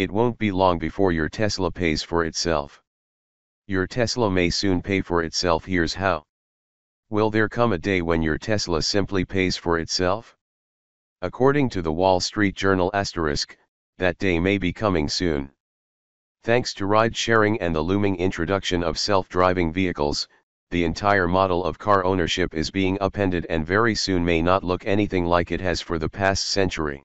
It won't be long before your Tesla pays for itself. Your Tesla may soon pay for itself. Here's how. Will there come a day when your Tesla simply pays for itself? According to the Wall Street Journal *, that day may be coming soon. Thanks to ride-sharing and the looming introduction of self-driving vehicles, the entire model of car ownership is being upended and very soon may not look anything like it has for the past century.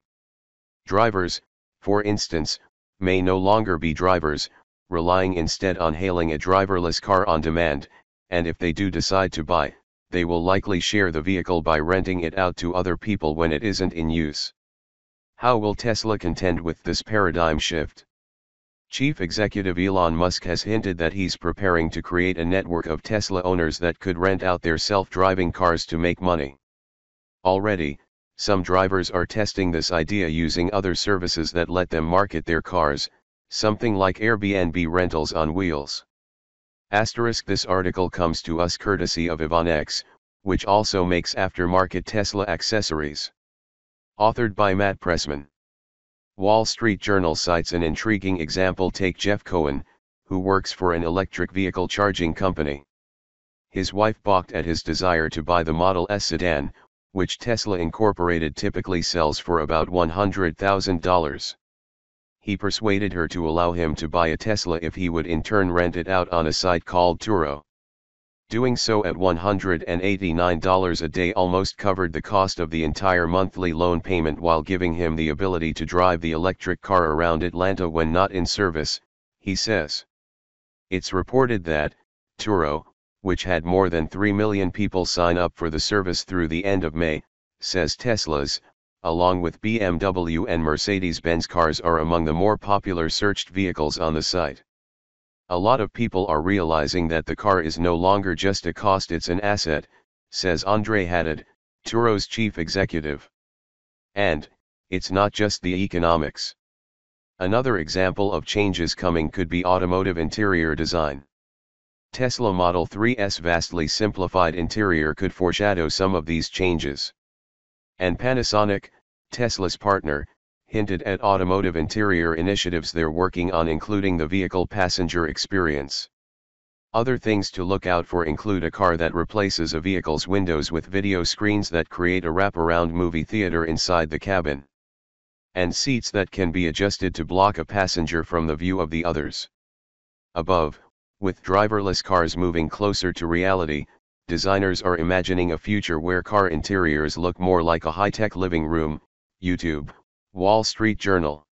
Drivers, for instance, may no longer be drivers, relying instead on hailing a driverless car on demand, and if they do decide to buy, they will likely share the vehicle by renting it out to other people when it isn't in use. How will Tesla contend with this paradigm shift? Chief Executive Elon Musk has hinted that he's preparing to create a network of Tesla owners that could rent out their self-driving cars to make money. Already, some drivers are testing this idea using other services that let them market their cars, something like Airbnb rentals on wheels. This article comes to us courtesy of Ivan-X, which also makes aftermarket Tesla accessories. Authored by Matt Pressman. Wall Street Journal cites an intriguing example. Take Jeff Cohen, who works for an electric vehicle charging company. His wife balked at his desire to buy the Model S sedan, which Tesla Incorporated typically sells for about $100,000. He persuaded her to allow him to buy a Tesla if he would in turn rent it out on a site called Turo. Doing so at $189 a day almost covered the cost of the entire monthly loan payment while giving him the ability to drive the electric car around Atlanta when not in service, he says. It's reported that Turo, which had more than 3 million people sign up for the service through the end of May, says Teslas, along with BMW and Mercedes-Benz cars, are among the more popular searched vehicles on the site. A lot of people are realizing that the car is no longer just a cost, it's an asset, says Andre Haddad, Turo's chief executive. And, it's not just the economics. Another example of changes coming could be automotive interior design. Tesla Model 3's vastly simplified interior could foreshadow some of these changes. And Panasonic, Tesla's partner, hinted at automotive interior initiatives they're working on, including the vehicle passenger experience. Other things to look out for include a car that replaces a vehicle's windows with video screens that create a wraparound movie theater inside the cabin. And seats that can be adjusted to block a passenger from the view of the others. Above, with driverless cars moving closer to reality, designers are imagining a future where car interiors look more like a high-tech living room. YouTube, Wall Street Journal.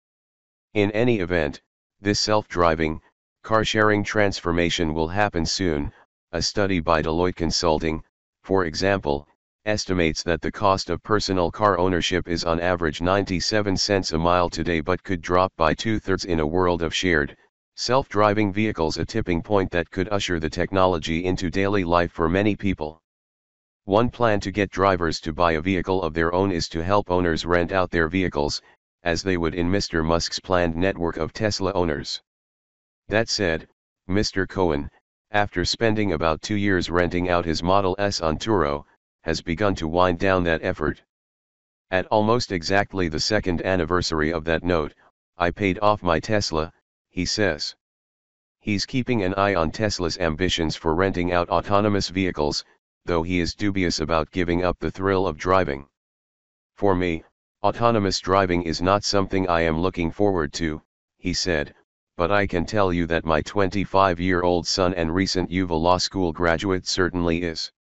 In any event, this self-driving, car-sharing transformation will happen soon. A study by Deloitte Consulting, for example, estimates that the cost of personal car ownership is on average 97 cents a mile today but could drop by 2/3 in a world of shared, self-driving vehicles, a tipping point that could usher the technology into daily life for many people. One plan to get drivers to buy a vehicle of their own is to help owners rent out their vehicles, as they would in Mr. Musk's planned network of Tesla owners. That said, Mr. Cohen, after spending about 2 years renting out his Model S on Turo, has begun to wind down that effort. At almost exactly the second anniversary of that note, I paid off my Tesla, he says. He's keeping an eye on Tesla's ambitions for renting out autonomous vehicles, though he is dubious about giving up the thrill of driving. For me, autonomous driving is not something I am looking forward to, he said, but I can tell you that my 25-year-old son and recent UVA Law School graduate certainly is.